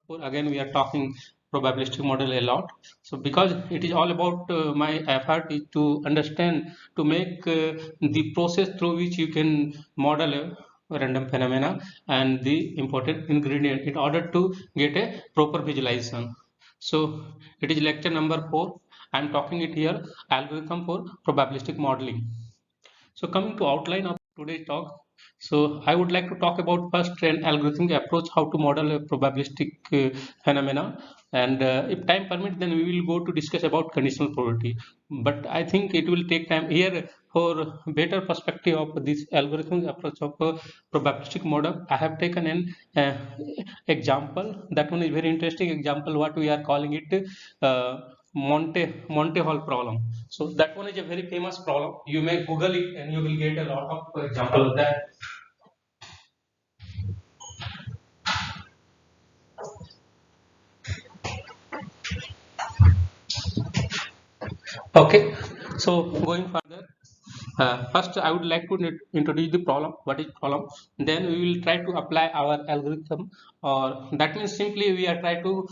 Again we are talking probabilistic model a lot. So because it is all about my effort is to understand, to make the process through which you can model a random phenomena and the important ingredient in order to get a proper visualization. So it is lecture number 4. I am talking it here, algorithm for probabilistic modeling. So coming to outline of today's talk, so I would like to talk about first an algorithmic approach, how to model a probabilistic phenomena, and if time permits, then we will go to discuss about conditional probability. But I think it will take time here for better perspective of this algorithmic approach of probabilistic model. I have taken an example. That one is very interesting example. What we are calling it. Monte Hall problem. So that one is a very famous problem. You may Google it and you will get a lot of example of that. Okay. So going further, first I would like to introduce the problem. What is problem? Then we will try to apply our algorithm, or that means simply we are try to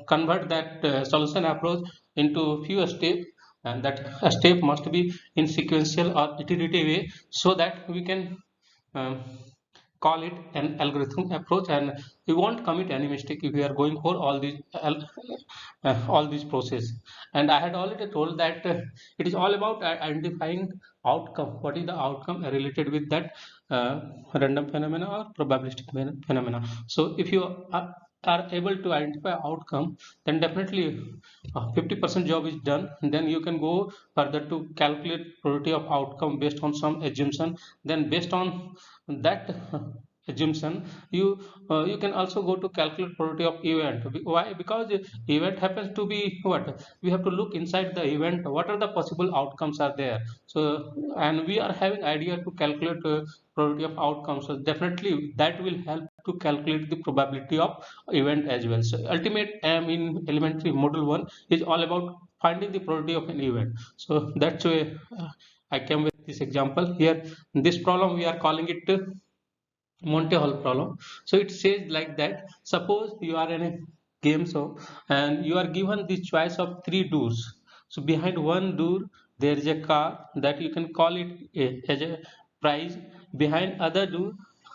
convert that solution approach into few steps, and that a step must be in sequential or iterative way so that we can um, call it an algorithm approach, and we won't commit any mistake if we are going for all these process. And I had already told that it is all about identifying outcome. What is the outcome related with that uh, random phenomena or probabilistic phenomena? So if you are able to identify outcome, then definitely 50% job is done. And then you can go further to calculate probability of outcome based on some assumption. Then based on that assumption, you can also go to calculate probability of event. Why? Because event happens to be what we have to look inside the event, what are the possible outcomes are there. So and we are having idea to calculate probability of outcomes, so definitely that will help to calculate the probability of event as well. So ultimate aim in elementary model 1 is all about finding the probability of an event. So that's why I came with this example here. This problem we are calling it Monte Hall problem. So it says like that. Suppose you are in a game show and you are given the choice of three doors. So behind one door there is a car that you can call it as a prize. Behind other door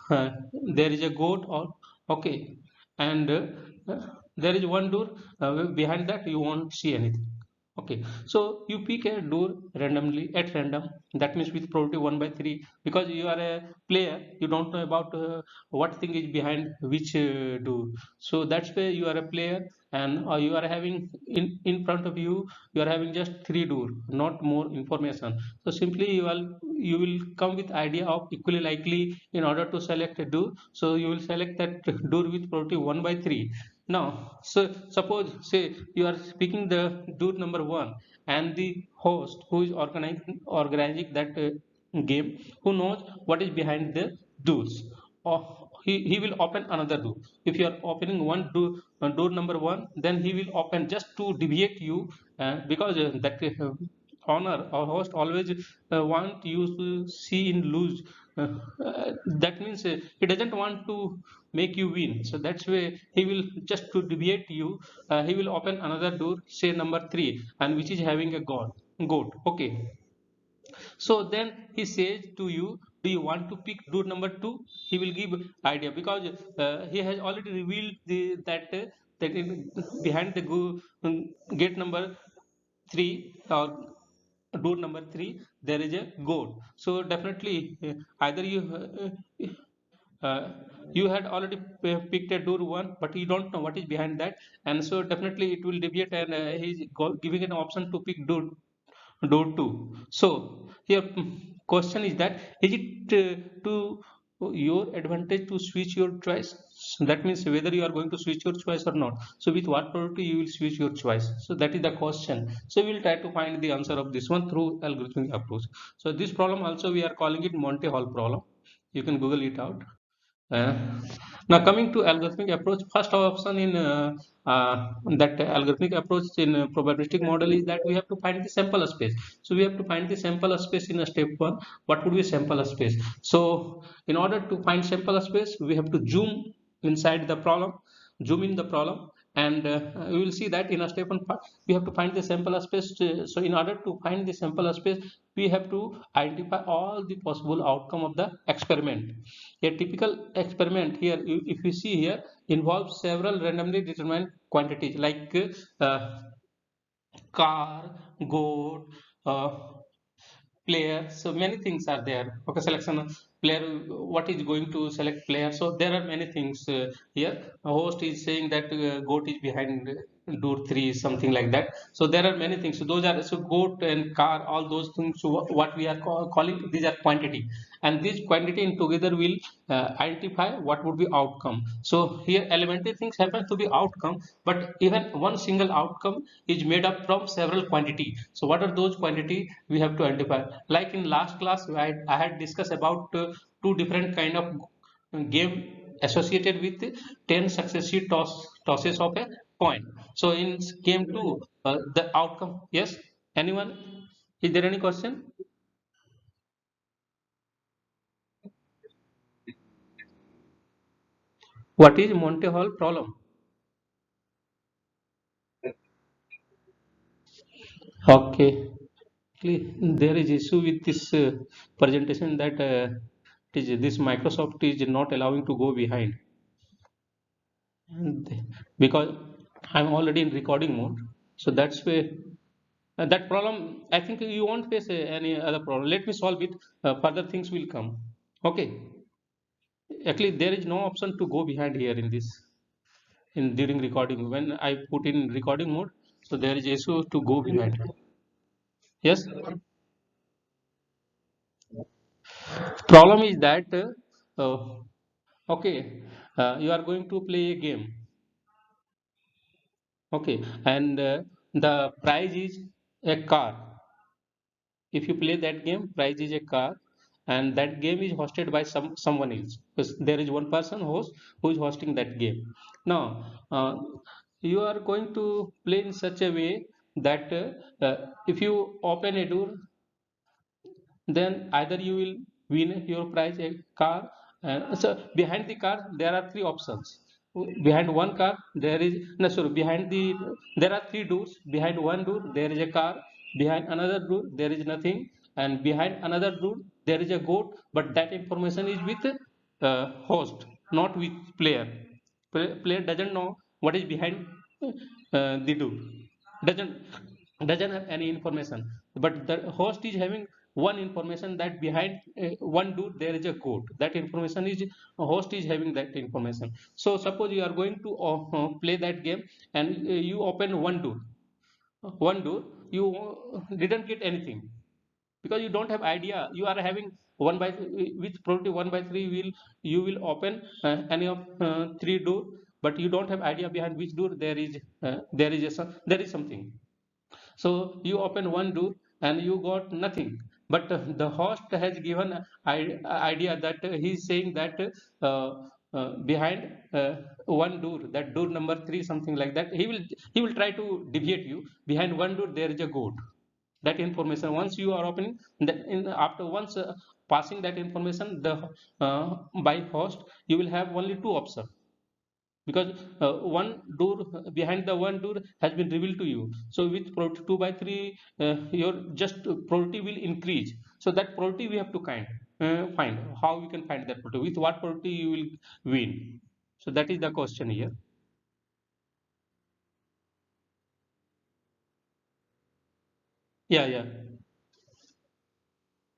there is a goat, or okay, and there is one door behind that you won't see anything. Okay, so you pick a door randomly at random. That means with probability 1 by 3, because you are a player, you don't know about what thing is behind which door. So that's why you are a player, and you are having in front of you, you are having just three door, not more information. So simply you will come with idea of equally likely in order to select a door. So you will select that door with probability 1 by 3. Now, so suppose say you are speaking the door number 1, and the host who is organizing that game, who knows what is behind the doors, or he will open another door. If you are opening one door, door number 1, then he will open just to deviate you, because that honor or host always want you to see in lose. That means he doesn't want to make you win. So that's why he will just to deviate you. He will open another door, say number 3, and which is having a goat. Okay. So then he says to you, do you want to pick door number 2? He will give idea, because he has already revealed that behind the gate number 3, or door number 3, there is a goat. So definitely either uh, you had already picked a door 1, but you don't know what is behind that, and so definitely it will deviate, and he's giving an option to pick door 2. So here question is that, is it to your advantage to switch your choice? So that means whether you are going to switch your choice or not. So with what probability you will switch your choice? So that is the question. So we will try to find the answer of this one through algorithmic approach. So this problem also we are calling it Monte Hall problem. You can Google it out. uh, Now coming to algorithmic approach, first option in that algorithmic approach in probabilistic model is that we have to find the sample space. So we have to find the sample space in a step 1. What would be sample space? So in order to find sample space, we have to zoom inside the problem. zoom in the problem, and we will see that in a step one part we have to find the sample space. So in order to find the sample space, we have to identify all the possible outcome of the experiment. A typical experiment here, if you see here, involves several randomly determined quantities like car, goat, player. So many things are there. Okay, selection of player, what is going to select player. So there are many things here. A host is saying that goat is behind door 3, something like that. So there are many things. So those are, so goat and car, all those things. So what we are calling, these are quantity, and this quantity in together will identify what would be outcome. So here elementary things happen to be outcome, but even one single outcome is made up from several quantity. So what are those quantity we have to identify? Like in last class, I had discussed about two different kind of game associated with 10 successive tosses of a coin. So in game 2, the outcome, yes, anyone, is there any question? What is Monte Hall problem? Okay, there is issue with this presentation that this Microsoft is not allowing to go behind. And because I'm already in recording mode, so that's why that problem. I think you won't face any other problem. Let me solve it. Further things will come. Okay. Actually, there is no option to go behind here in this, in during recording. When I put in recording mode, so there is issue to go behind. Yes. Problem is that okay, you are going to play a game. Okay, and the prize is a car. If you play that game, prize is a car, and that game is hosted by someone else, because there is one person host who is hosting that game. Now you are going to play in such a way that if you open a door, then either you will win your prize, a car. So behind the car there are three options. Behind one car there is, no, sorry, behind the, there are three doors. Behind one door there is a car, behind another door there is nothing, and behind another door there is a goat, but that information is with host, not with player. Player doesn't know what is behind the door, doesn't have any information, but the host is having one information, that behind one dude there is a code. That information is, host is having that information. So suppose you are going to play that game, and you open one door, you didn't get anything, because you don't have idea. You are having one by, with probability 1 by 3 will, you will open any of three door, but you don't have idea behind which door there is there is something. So you open one door and you got nothing. But the host has given idea that he is saying that behind one door, that door number 3, something like that, he will try to deviate you. Behind one door there is a goat. That information, once you are opening, that in after once passing that information, the by host, you will have only two options, because one door, behind the one door has been revealed to you. So with probability 2 by 3, your just probability will increase. So that probability we have to find how we can find that probability, with what probability you will win. So that is the question here. Yeah, yeah.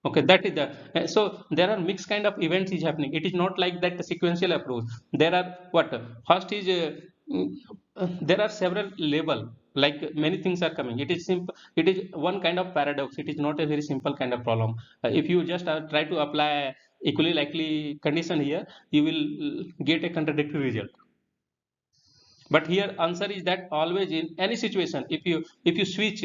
Okay, that is the so there are mixed kind of events is happening. It is not like that sequential approach. There are what first is mm, there are several level, like many things are coming. It is simple. It is one kind of paradox. It is not a very simple kind of problem. If you just try to apply equally likely condition here, you will get a contradictory result. But here answer is that always in any situation, if you switch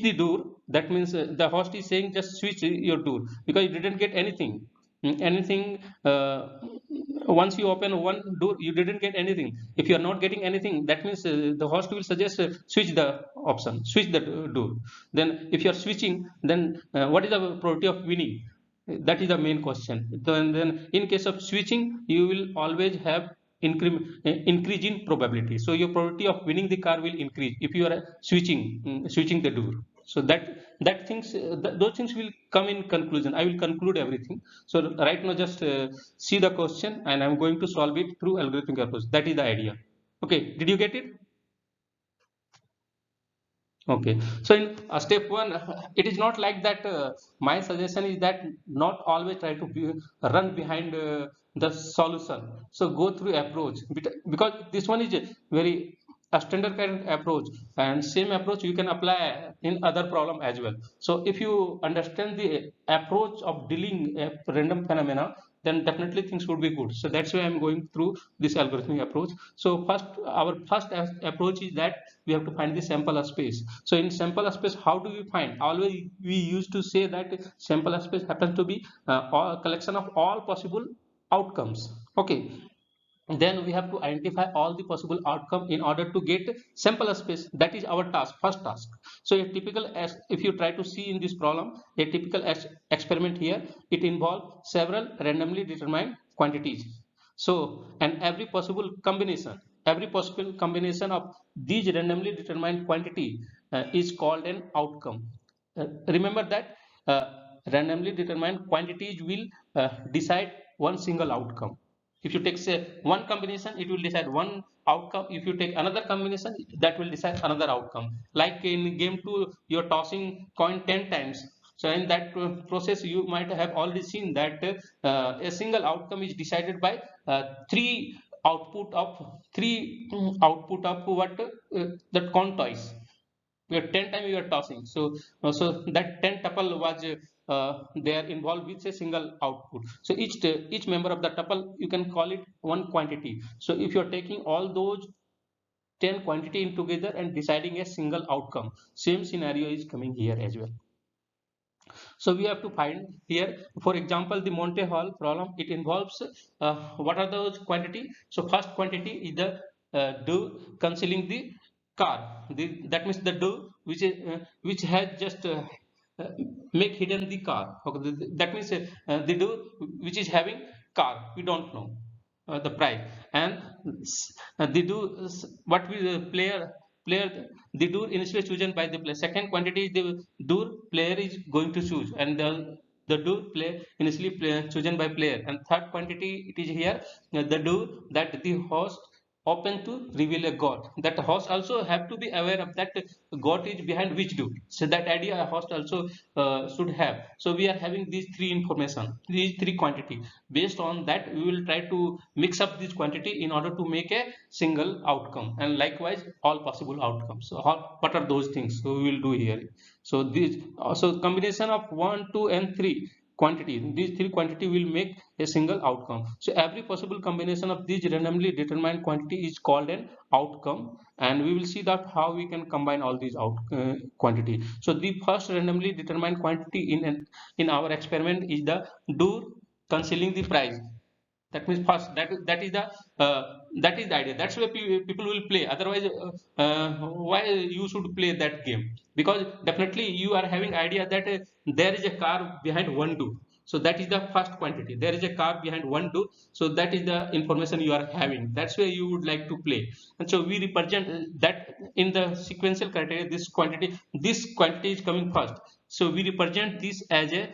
the door, that means the host is saying just switch your door, because you didn't get anything. Anything, once you open one door you didn't get anything. If you are not getting anything, that means the host will suggest switch the option, switch the door. Then if you are switching, then what is the probability of winning? That is the main question. Then in case of switching, you will always have increase in probability. So your probability of winning the car will increase if you are switching the door. So that things those things will come in conclusion. I will conclude everything. So right now just see the question and I'm going to solve it through algorithmic approach. That is the idea. Okay, did you get it? Okay, so in step one, it is not like that. My suggestion is that not always try to run behind the solution. So go through approach because this one is a very a standard kind of approach, and same approach you can apply in other problem as well. So if you understand the approach of dealing a random phenomena, then definitely things would be good. So that's why I'm going through this algorithmic approach. So our first approach is that we have to find the sample space. So in sample space, how do we find? Always we used to say that sample space happens to be all collection of all possible outcomes. Okay, then we have to identify all the possible outcome in order to get sample space. That is our task, first task. So a typical, as if you try to see in this problem, a typical experiment here, it involves several randomly determined quantities. So and every possible combination of these randomly determined quantity is called an outcome. Remember that randomly determined quantities will decide one single outcome. If you take say one combination, it will decide one outcome. If you take another combination, that will decide another outcome. Like in game 2, you're tossing coin 10 times. So in that process, you might have already seen that a single outcome is decided by three output of what that coin toss. We are 10 times you are tossing. So that 10 tuple was they are involved with a single output. So each member of the tuple, you can call it one quantity. So if you are taking all those 10 quantity in together and deciding a single outcome, same scenario is coming here as well. So we have to find here, for example, the Monte Hall problem. It involves what are those quantity? So first quantity is the dough concealing the car. That means the dough which has just uh, make hidden the car. Okay, that means the dough which is having car. We don't know the price, and the do what we player the door initially chosen by the player. Second quantity is the door player is going to choose, and the door player initially chosen by player. And third quantity, it is here the door that the host open to reveal a god. That host also have to be aware of that god is behind which door. So that idea a host also should have. So we are having these three information, these three quantity. Based on that, we will try to mix up this quantity in order to make a single outcome, and likewise all possible outcomes. So what are those things? So we will do here. So this also combination of 1, 2 and 3 quantity. These three quantity will make a single outcome. So every possible combination of these randomly determined quantity is called an outcome, and we will see that how we can combine all these quantity. So the first randomly determined quantity in our experiment is the door concealing the price. That means first, uh, that is the idea. That's why people will play. Otherwise, why you should play that game? Because definitely you are having idea that there is a car behind one door. So that is the first quantity. There is a car behind one door. So that is the information you are having. That's why you would like to play. And so we represent that in the sequential criteria. This quantity is coming first. So we represent this as a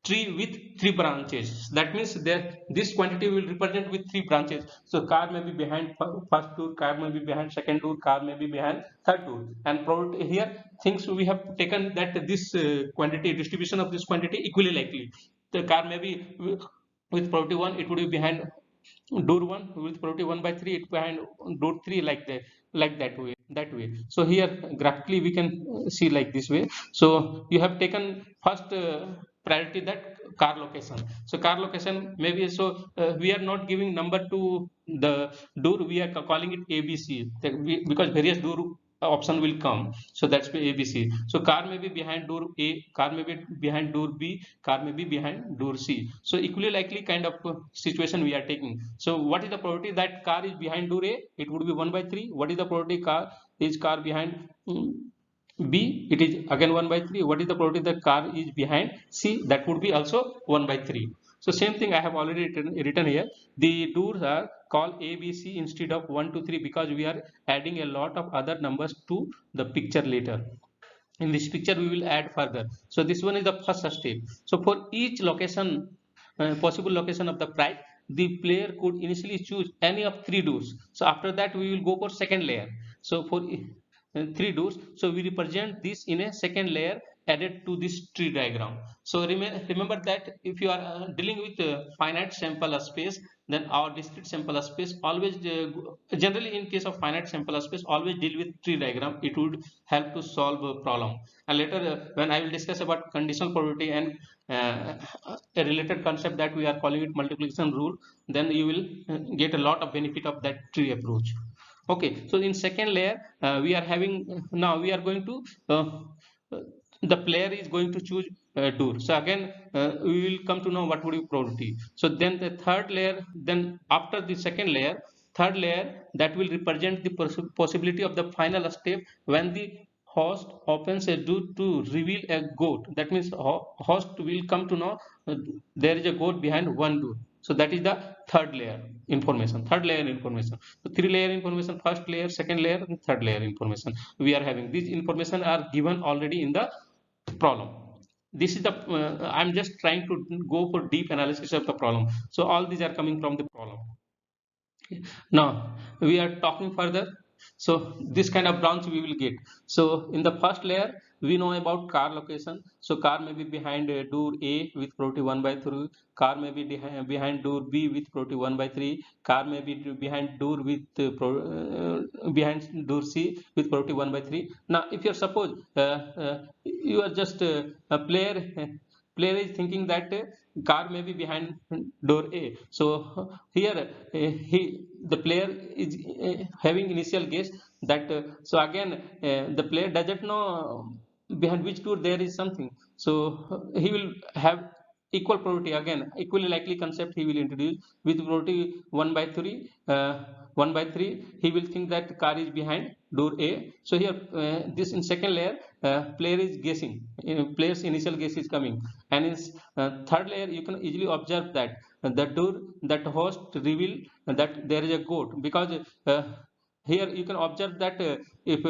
tree with three branches. That means there this quantity will represent with three branches. So car may be behind first door, car may be behind second door, car may be behind third door. And probably here things we have taken that this quantity distribution of this quantity equally likely. The car may be with probability 1, it would be behind door 1. With probability 1 by 3, it behind door 3, like that way. So here graphically we can see like this way. So you have taken first priority, that car location. So car location maybe, so we are not giving number to the door, we are calling it ABC, because various door option will come. So that's why ABC. So car may be behind door A, car may be behind door B, car may be behind door C. So equally likely kind of situation we are taking. So what is the probability that car is behind door A? It would be 1 by 3. What is the probability car behind B? It is again 1 by 3. What is the probability that car is behind C? That would be also 1 by 3. So same thing I have already written here. The doors are called ABC instead of 1 2 3 because we are adding a lot of other numbers to the picture later. In this picture we will add further. So this one is the first step. So for each location, possible location of the prize, the player could initially choose any of three doors. So after that we will go for second layer. So for three doors, so we represent this in a second layer added to this tree diagram. So remember that if you are dealing with finite sample space, then our discrete sample space always generally in case of finite sample space always deal with tree diagram. It would help to solve a problem. And later when I will discuss about conditional probability and a related concept that we are calling it multiplication rule, then you will get a lot of benefit of that tree approach. Okay, so in second layer we are having now we are going to the player is going to choose door. So again we will come to know what would be probability. So then the third layer, then after the second layer, third layer, that will represent the possibility of the final step when the host opens a door to reveal a goat. That means host will come to know there is a goat behind one door. So that is the third layer information. Third layer information. So three layer information: first layer, second layer, and third layer information. We are having these information are given already in the problem. This is the I'm just trying to go for deep analysis of the problem. So all these are coming from the problem. Now we are talking further. So this kind of branch we will get. So in the first layer we know about car location. So car may be behind door A with probability 1 by 3. Car may be behind door B with probability 1 by 3. Car may be behind door with behind door C with probability 1 by 3. Now if you are suppose you are just a player is thinking that car may be behind door A. So here the player is having initial guess that so again the player doesn't know behind which door there is something. So he will have equal probability, again equally likely concept he will introduce with probability 1 by 3 1 by 3 he will think that car is behind door A. So here this in second layer player is guessing, player's initial guess is coming. And in third layer you can easily observe that the door that host reveal that there is a goat, because here you can observe that if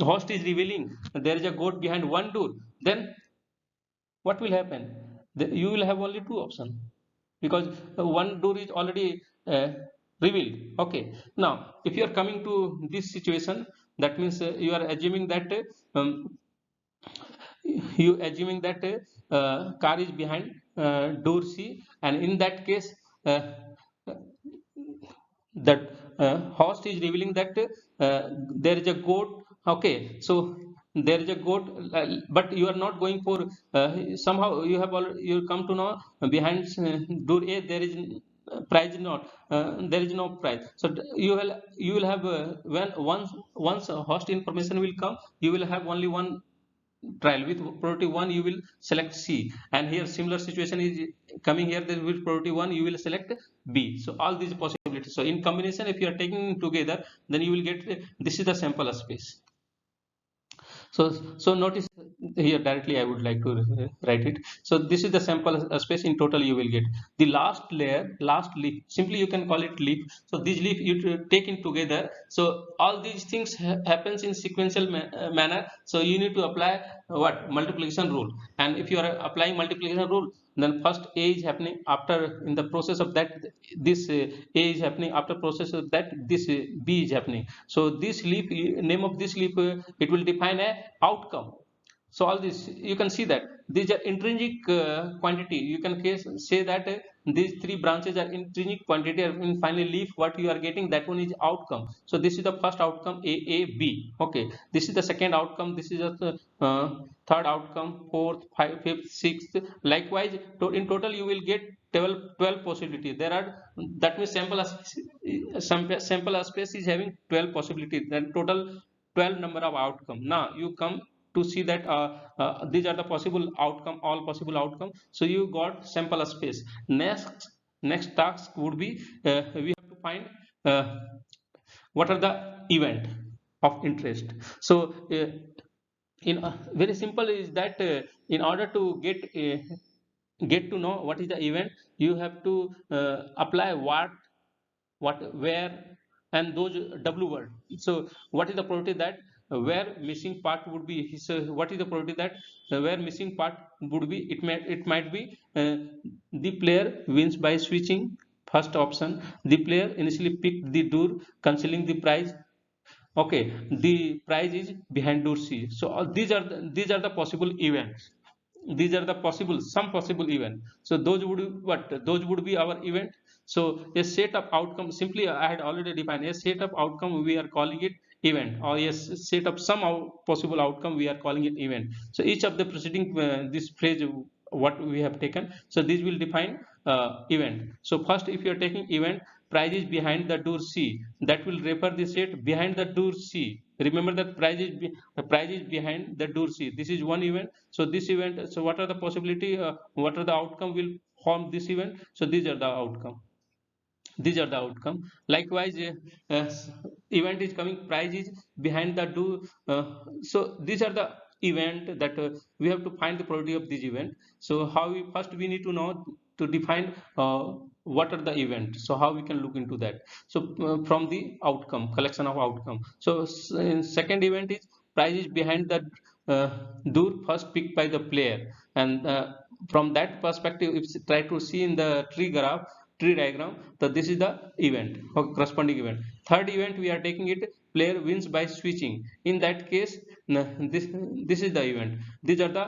host is revealing there is a goat behind one door, then what will happen? You will have only two options, because one door is already revealed. Okay, now if you are coming to this situation, that means you are assuming that car is behind door C, and in that case that host is revealing that there is a goat. Okay, so there is a goat, but you are not going for somehow you have already you come to know behind door A there is price not there is no price. So you will have when once host information will come, you will have only one trial. With probability 1 you will select C, and here similar situation is coming here. There with probability 1 you will select B. So all these possibilities, so in combination if you are taking together, then you will get this is the sample space. So notice here directly I would like to write it. So this is the sample space. In total you will get the last layer, last leaf, simply you can call it leaf. So this leaf you take in together. So all these things happens in sequential manner. So you need to apply what? Multiplication rule. And if you are applying multiplication rule, then first A is happening, after in the process of that this A is happening, after process of that this B is happening. So this leaf, name of this leaf, it will define a outcome. So all this you can see that these are intrinsic quantity. You can say that these three branches are intrinsic quantity, and finally leaf what you are getting, that one is outcome. So this is the first outcome, A, B. Okay, this is the second outcome, this is the third outcome, fourth, fifth, sixth. Likewise in total you will get 12 possibilities. There are, that means sample space is having 12 possibilities, then total 12 number of outcome. Now you come to see that these are the possible outcome, all possible outcome. So you got sample space. Next task would be we have to find what are the event of interest. So in very simple is that in order to get get to know what is the event, you have to apply what, where, and those w word. So what is the probability that where missing part would be, so what is the probability that where missing part would be, it might be the player wins by switching. First option, the player initially picked the door concealing the prize. Okay, the prize is behind door C. So these are the possible events. These are the possible, some possible event. So those would be what, those would be our event. So a set of outcome, simply I had already defined a set of outcome, we are calling it event, or yes, set of some possible outcome, we are calling it event. So each of the preceding this phrase what we have taken, so this will define event. So first, if you are taking event, prize is behind the door C, that will refer the set behind the door C. Remember that the prize is behind the door C. This is one event. So this event, so what are the possibility, what are the outcome will form this event? So these are the outcome. These are the outcome. Likewise, event is coming, prize is behind the door. So these are the event that we have to find the probability of this event. So how we, first we need to know to define what are the event. So how we can look into that? So from the outcome, collection of outcome. So second event is prize is behind the uh, door first picked by the player. And from that perspective, if you try to see in the tree diagram, so this is the event or corresponding event. Third event, we are taking it, player wins by switching. In that case, this is the event. These are the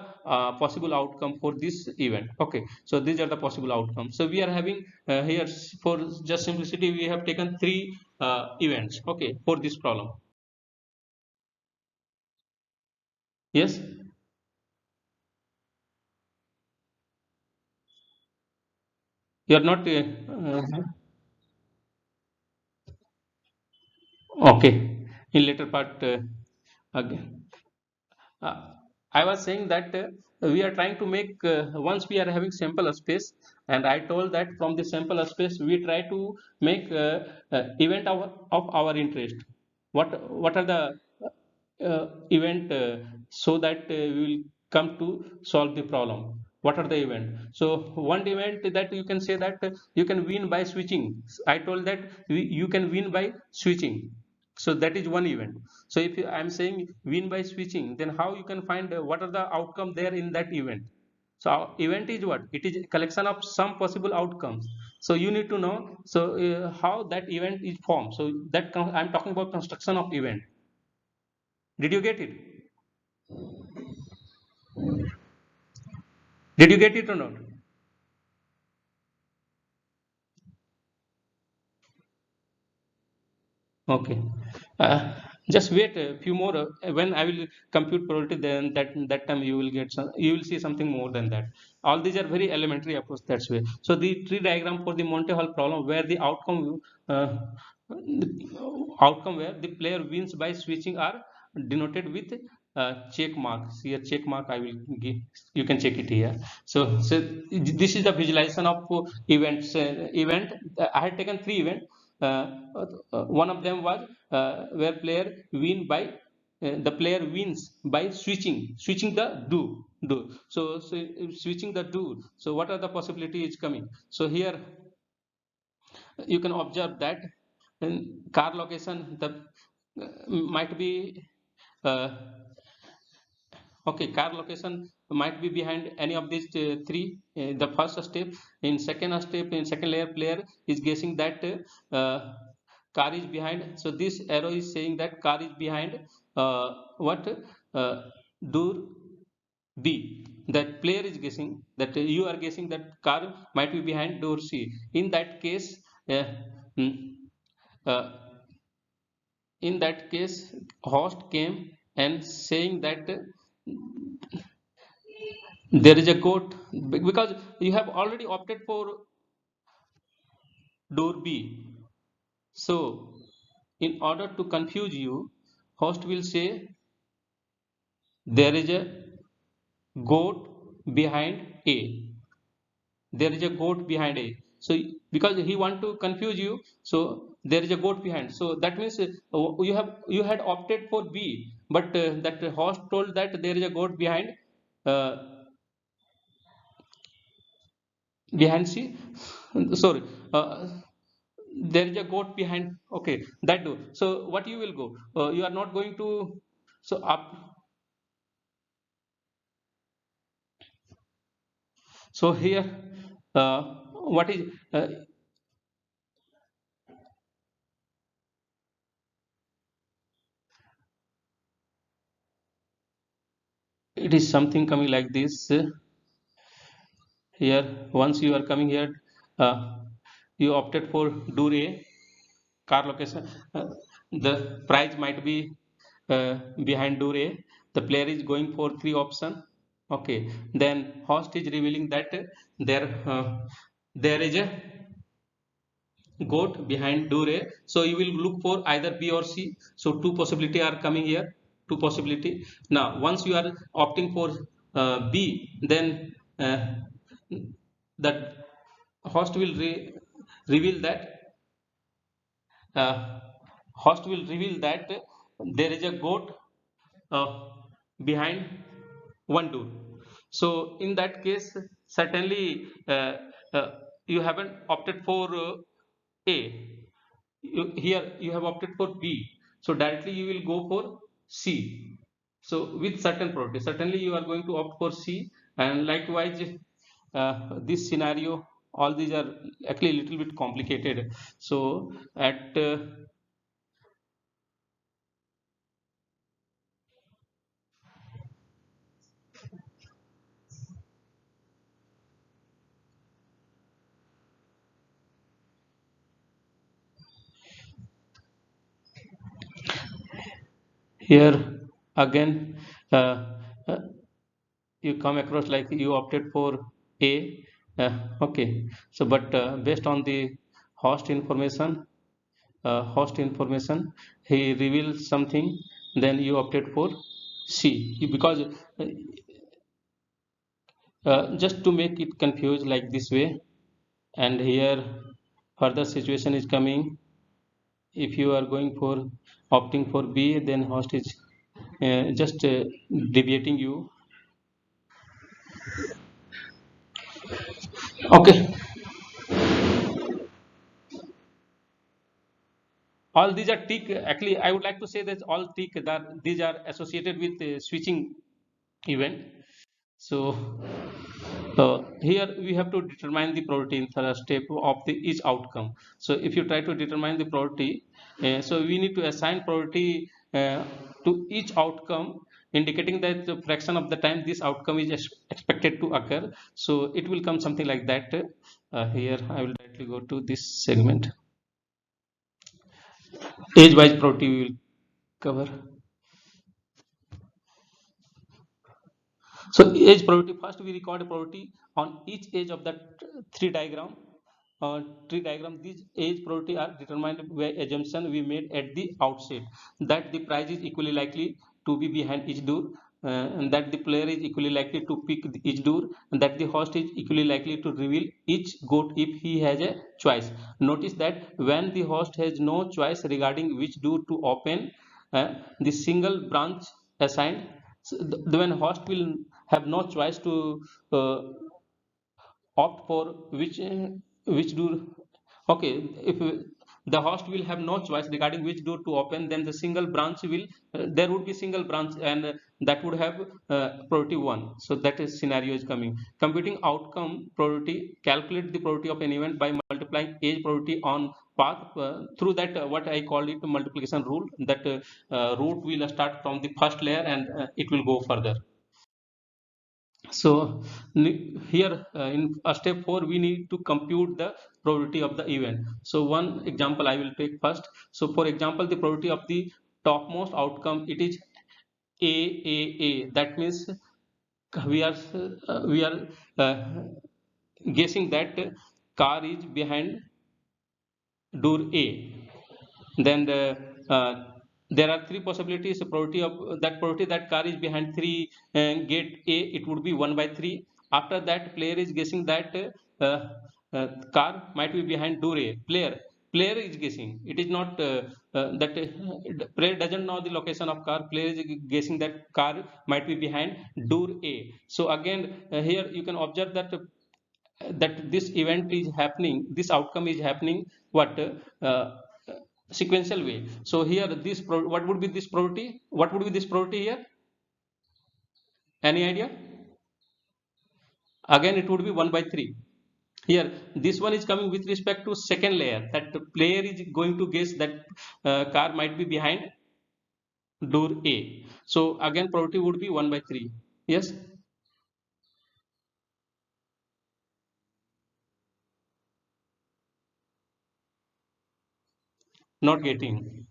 possible outcome for this event. Okay, so these are the possible outcomes. So we are having here, for just simplicity, we have taken three events, okay, for this problem. Yes, you are not okay. In later part, again, Uh, I was saying that we are trying to make, once we are having sample space, and I told that from the sample space we try to make event of our interest. What are the event, so that we will come to solve the problem. What are the event? So one event that you can say that you can win by switching. I told that you can win by switching. So that is one event. So if I'm saying win by switching, then how you can find what are the outcome there in that event? So event is what? It is a collection of some possible outcomes. So you need to know, so how that event is formed. So that I'm talking about construction of event. Did you get it? Did you get it or not? Okay. Uh, just wait a few more. When I will compute probability, then that time you will get some. You will see something more than that. All these are very elementary approach. That's way. So the tree diagram for the Monte Hall problem, where the outcome where the player wins by switching are denoted with check mark. See a check mark. I will give. You can check it here. So this is the visualization of events. Event. I had taken three events. One of them was where the player wins by switching the do. So switching the do. So what are the possibilities coming? So here you can observe that in car location, the might be uh, okay, car location might be behind any of these three. The first step, in second layer, player is guessing that car is behind. So this arrow is saying that car is behind what uh, door B. That player is guessing that you are guessing that car might be behind door C. In that case, uh, mm, uh, host came and saying that there is a goat, because you have already opted for door B. So in order to confuse you, host will say there is a goat behind A. There is a goat behind A. So because he want to confuse you, so there is a goat behind. So that means you had opted for B, but that host told that there is a goat behind uh, behind C. Sorry, there is a goat behind. Okay, that door. So what you will go? You are not going to. So up. So here, what is? It is something coming like this. Here, once you are coming here, uh, you opted for door A, car location. The price might be behind door A. The player is going for three option. Okay, then host is revealing that there is a goat behind door A. So you will look for either B or C. So two possibility are coming here. Two possibility. Now, once you are opting for B, then that host will reveal that uh, host will reveal that there is a goat uh, behind one door. So in that case, certainly uh, you haven't opted for A. Here you have opted for B. So directly you will go for C. So with certain probability, certainly you are going to opt for C. And likewise, this scenario, all these are actually a little bit complicated. So at here again, uh, uh, you come across like you opted for A. Okay, so but based on the host information, he reveals something. Then you opted for C because just to make it confused like this way. And here further situation is coming. If you are going for opting for B, then host is just deviating you. Okay, all these are tick. Actually, I would like to say that all tick that these are associated with switching event. So here we have to determine the probability in third step of the each outcome. So if you try to determine the probability, so we need to assign probability to each outcome, indicating that the fraction of the time this outcome is expected to occur. So it will come something like that. Here I will directly go to this segment. Age wise probability we will cover. So age probability, first we record a probability on each edge of that three diagram. Tree diagram, these age probability are determined by assumption we made at the outset that the prize is equally likely to be behind each door, and that the player is equally likely to pick each door, and that the host is equally likely to reveal each goat if he has a choice. Notice that when the host has no choice regarding which door to open, the single branch assigned, so when host will have no choice to uh, opt for which door. Okay, if the host will have no choice regarding which door to open, then the single branch will there would be single branch, and that would have probability 1. So that is scenario is coming. Computing outcome probability, calculate the probability of an event by multiplying age probability on path through that what I called it multiplication rule, that root will start from the first layer and it will go further. So here in step 4 we need to compute the probability of the event. So one example I will take first. So for example, the probability of the topmost outcome, it is A. That means we are uh, guessing that car is behind door A. Then there are three possibilities. The probability of that car is behind three gate A, it would be 1 by 3. After that, player is guessing that car might be behind door A. Player is guessing. It is not that player doesn't know the location of car. Player is guessing that car might be behind door A. So again, here you can observe that that this event is happening, this outcome is happening, what sequential way. So here what would be this probability? What would be this probability here? Any idea? Again, it would be 1 by 3. Here, this one is coming with respect to second layer, that the player is going to guess that car might be behind door A. So again, probability would be 1 by 3. Yes, not getting.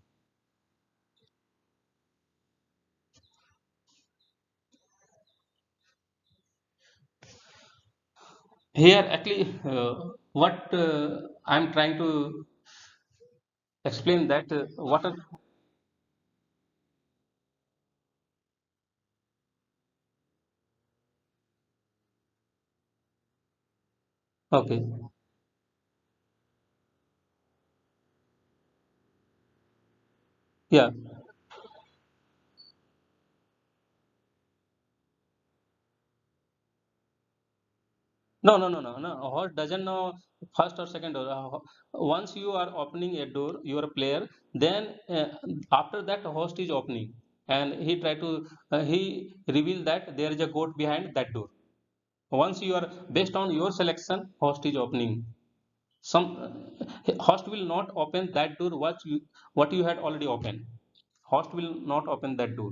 Here, actually, what I'm trying to explain that what are, okay. Yeah. No, no, no, no, no. A host doesn't know first or second door. Once you are opening a door, you are a player. Then after that, a host is opening, and he reveal that there is a goat behind that door. Once you are based on your selection, host is opening. Some host will not open that door what you had already opened. Host will not open that door.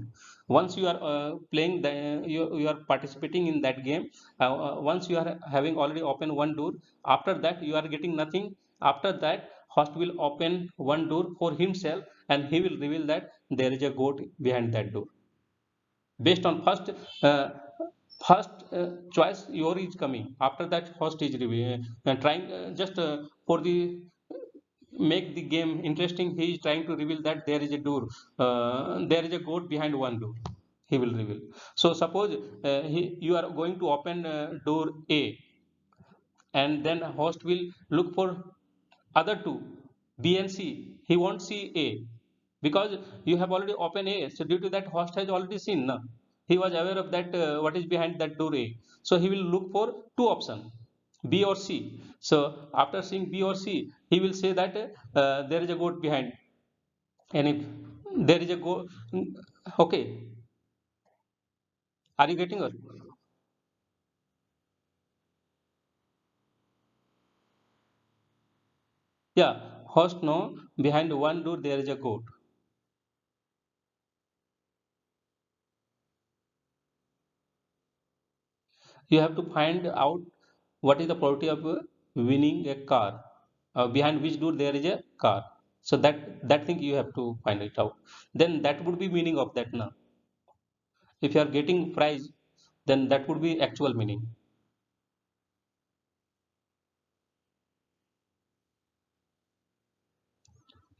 Once you are playing you are participating in that game. Once you are having already opened one door, after that you are getting nothing. After that, host will open one door for himself, and he will reveal that there is a goat behind that door. Based on first choice your is coming, after that host is trying just for the make the game interesting. He is trying to reveal that there is a door, there is a goat behind one door. He will reveal. So suppose you are going to open door A, and then a host will look for other two, B and C. He won't see A because you have already opened A. So due to that, host has already seen. No? He was aware of that what is behind that door A. So he will look for two options, B or C. So after seeing B or C, he will say that there is a goat behind. And if there is a goat, okay, are you getting it? Yeah, host know behind one door there is a goat. You have to find out what is the probability of winning a car, behind which door there is a car. So that thing you have to find it out. Then that would be meaning of that now. If you are getting prize, then that would be actual meaning.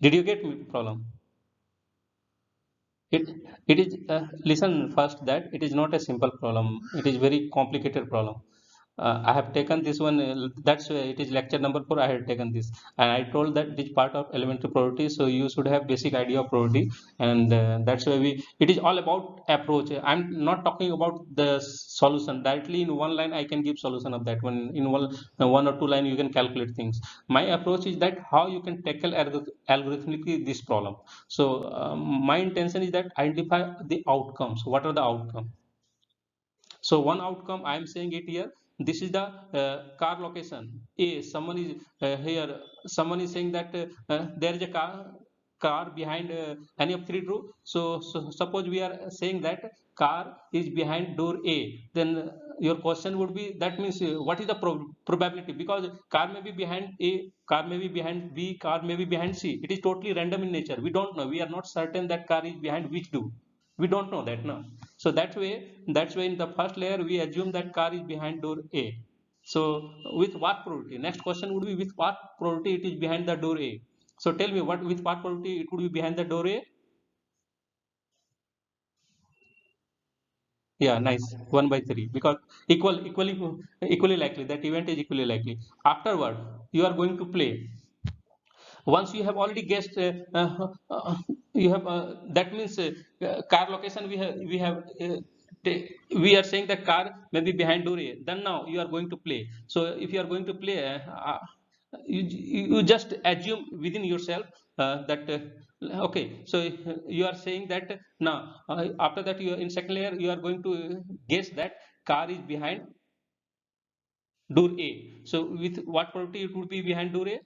Did you get me problem? It is listen first that it is not a simple problem. It is very complicated problem. I have taken this one. That's why it is lecture number 4. I had taken this, and I told that it is part of elementary probability. So you should have basic idea of probability, and that's why we. It is all about approach. I'm not talking about the solution directly in one line. I can give solution of that one in one or two line. You can calculate things. My approach is that how you can tackle algorithmically this problem. So my intention is that identify the outcomes. What are the outcomes? So one outcome I am saying it here. This is the car location. A someone is here. Someone is saying that there is a car behind any of three door. So suppose we are saying that car is behind door A. Then your question would be that means what is the probability? Because car may be behind A, car may be behind B, car may be behind C. It is totally random in nature. We don't know. We are not certain that car is behind which door. We don't know that, no. So that's why in the first layer we assume that car is behind door A. So with what probability? Next question would be with what probability it is behind the door A. So tell me what with what probability it would be behind the door A. Yeah, nice. 1 by 3 because equally likely that event is equally likely. Afterward you are going to play. Once you have already guessed you have that means car location we have we are saying that car may be behind door A, then now you are going to play. So if you are going to play, you just assume within yourself that okay, so you are saying that now after that you are in second layer you are going to guess that car is behind door A. So with what property it would be behind door A?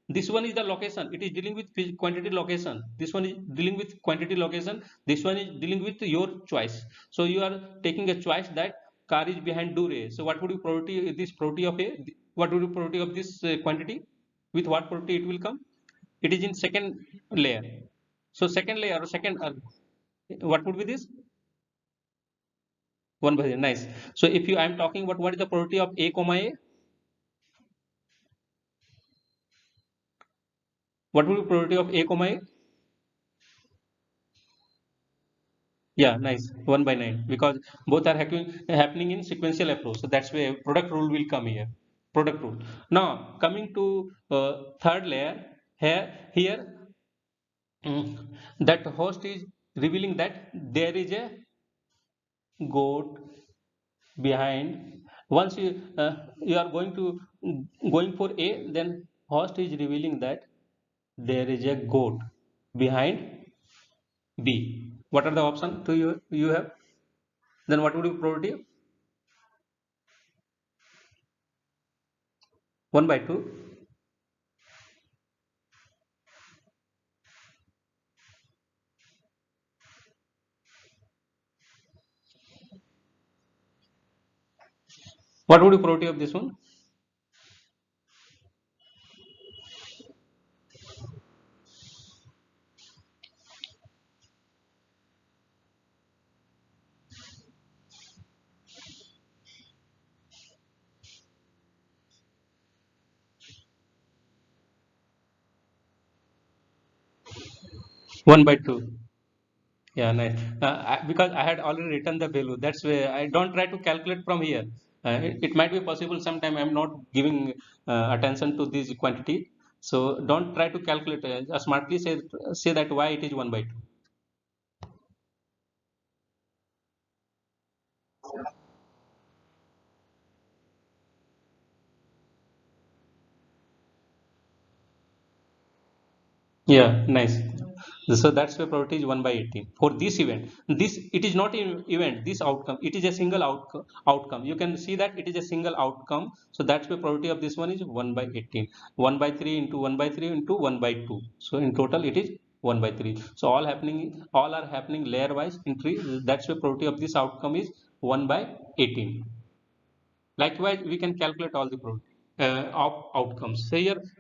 This one is the location. It is dealing with quantity location. This one is dealing with quantity location. This one is dealing with your choice. So you are taking a choice that car is behind door A. So what would you probability this probability of A? What would you probability of this quantity? With what probability it will come? It is in second layer. So second layer or second, what would be this? 1 by nice. So if you I am talking about what is the probability of A comma A? What would be probability of A comma A? Yeah, nice. 1 by 9 because both are happening in sequential approach. So that's where product rule will come here. Product rule. Now coming to third layer here that host is revealing that there is a goat behind. Once you are going for A, then host is revealing that there is a goat behind B. What are the options to you have? Then what would be probability? 1 by 2. What would be probability of this one? 1 by 2. Yeah, nice. Because I had already written the value. That's why I don't try to calculate from here. It might be possible sometime I'm not giving attention to this quantity. So don't try to calculate. Smartly say that why it is 1 by 2. Yeah, nice. So that's why probability is 1 by 18 for this event. This it is not an event. This outcome it is a single outcome. You can see that it is a single outcome. So that's why probability of this one is 1 by 18. 1 by 3 into 1 by 3 into 1 by 2. So in total it is 1 by 3. So all are happening layer wise in tree. That's why probability of this outcome is 1 by 18. Likewise, we can calculate all the probability of outcomes.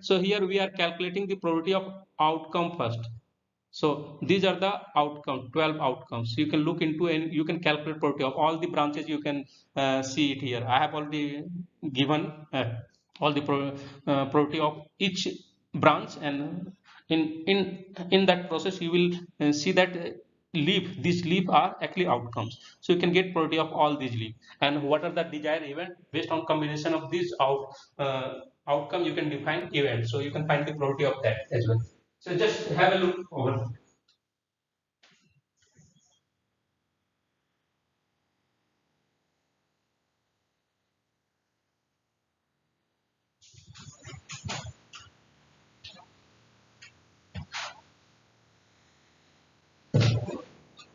So here we are calculating the probability of outcome first. So these are the outcomes, 12 outcomes. You can look into and you can calculate probability of all the branches. You can see it here. I have already given all the probability of each branch, and in that process you will see that these leaf are actually outcomes. So you can get probability of all these leaf, and what are the desired event based on combination of these outcome. You can define event. So you can find the probability of that as well. So just have a look over.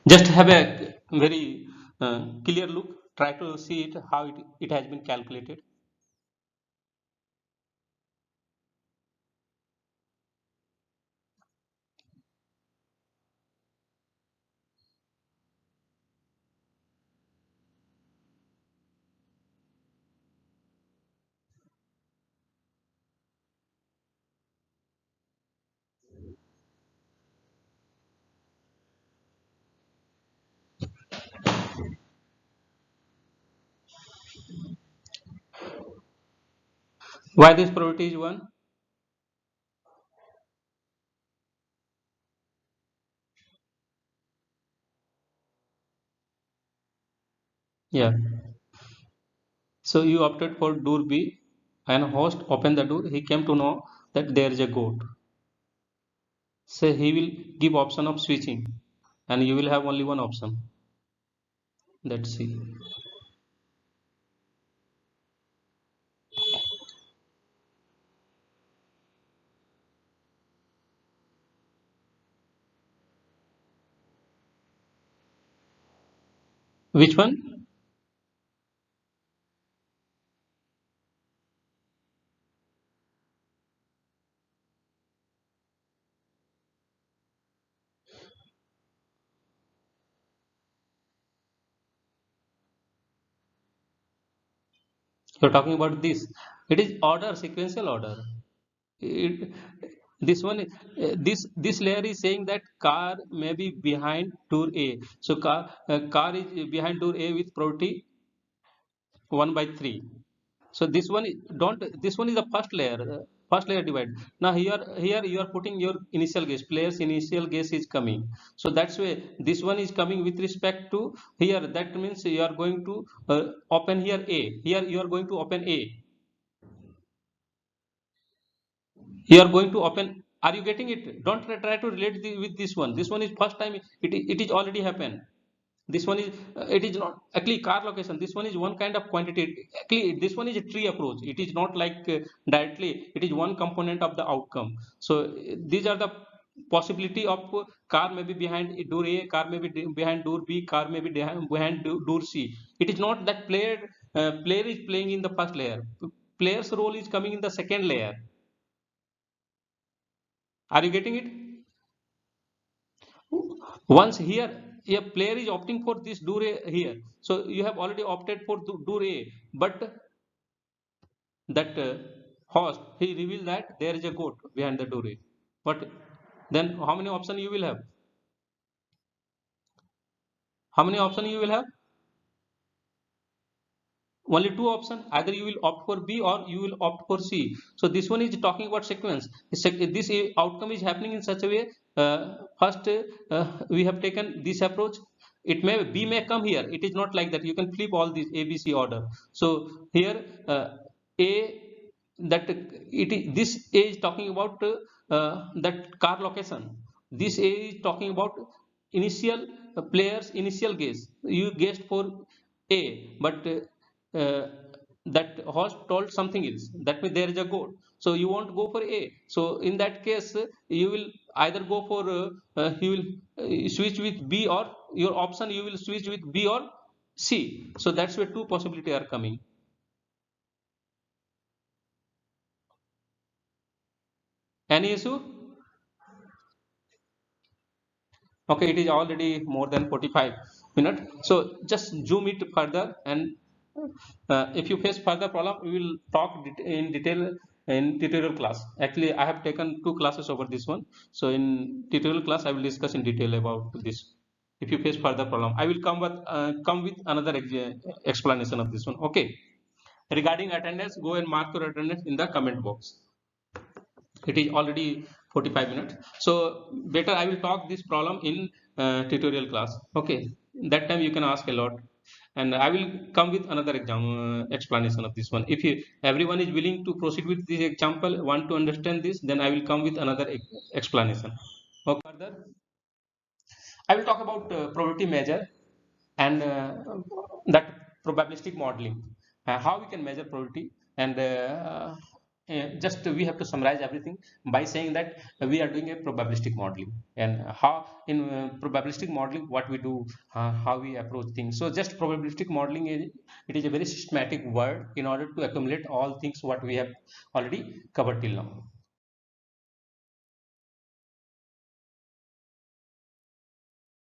Just have a very clear look. Try to see it how it has been calculated. Why this probability is 1? Yeah. So you opted for door B, and host opened the door. He came to know that there is a goat. So he will give option of switching, and you will have only one option. Let's see. Which one? You're talking about this. It is order, sequential order. It, this one, this layer is saying that car may be behind tour A. So car is behind tour A with probability 1 by 3. So this one don't, this one is the first layer divide. Now here you are putting your initial guess, player's initial guess is coming. So that's why this one is coming with respect to here. That means you are going to open here A. Here you are going to open A. You are going to open. Are you getting it? Don't try to relate with this one. This one is first time. It is already happened. This one is it is not actually car location. This one is one kind of quantity. Actually this one is a tree approach. It is not like directly. It is one component of the outcome. So these are the possibility of car may be behind door A, car may be behind door B, car may be behind door C. It is not that player is playing in the first layer. Player's role is coming in the second layer. Are you getting it? Once here a player is opting for this door A here, so you have already opted for door A, but that host he reveals that there is a goat behind the door A. But then how many options you will have? How many options you will have? Only two options. Either you will opt for B or you will opt for C. So this one is talking about sequence. This outcome is happening in such a way. First, we have taken this approach. It may B may come here. It is not like that. You can flip all these A B C order. So here A that it is this A is talking about that car location. This A is talking about initial players initial guess. You guessed for A, but that host told something else. That means there is a goal. So you want to go for A. So in that case, you will either go for you will switch with B, or your option you will switch with B or C. So that's where two possibilities are coming. Any issue? Okay, it is already more than 45 minutes. So just zoom it further, and if you face further problem, we will talk in detail in tutorial class. Actually I have taken two classes over this one, so in tutorial class I will discuss in detail about this. If you face further problem, I will come with another explanation of this one. Okay, regarding attendance, go and mark your attendance in the comment box. It is already 45 minutes, so better I will talk this problem in tutorial class. Okay, that time you can ask a lot, and I will come with another explanation of this one. If you everyone is willing to proceed with this example, want to understand this, then I will come with another explanation. Okay, further I will talk about probability measure and that probabilistic modeling, how we can measure probability, and just we have to summarize everything by saying that we are doing a probabilistic modeling, and how in probabilistic modeling what we do, how we approach things. So just probabilistic modeling is, it is a very systematic word in order to accumulate all things what we have already covered till now.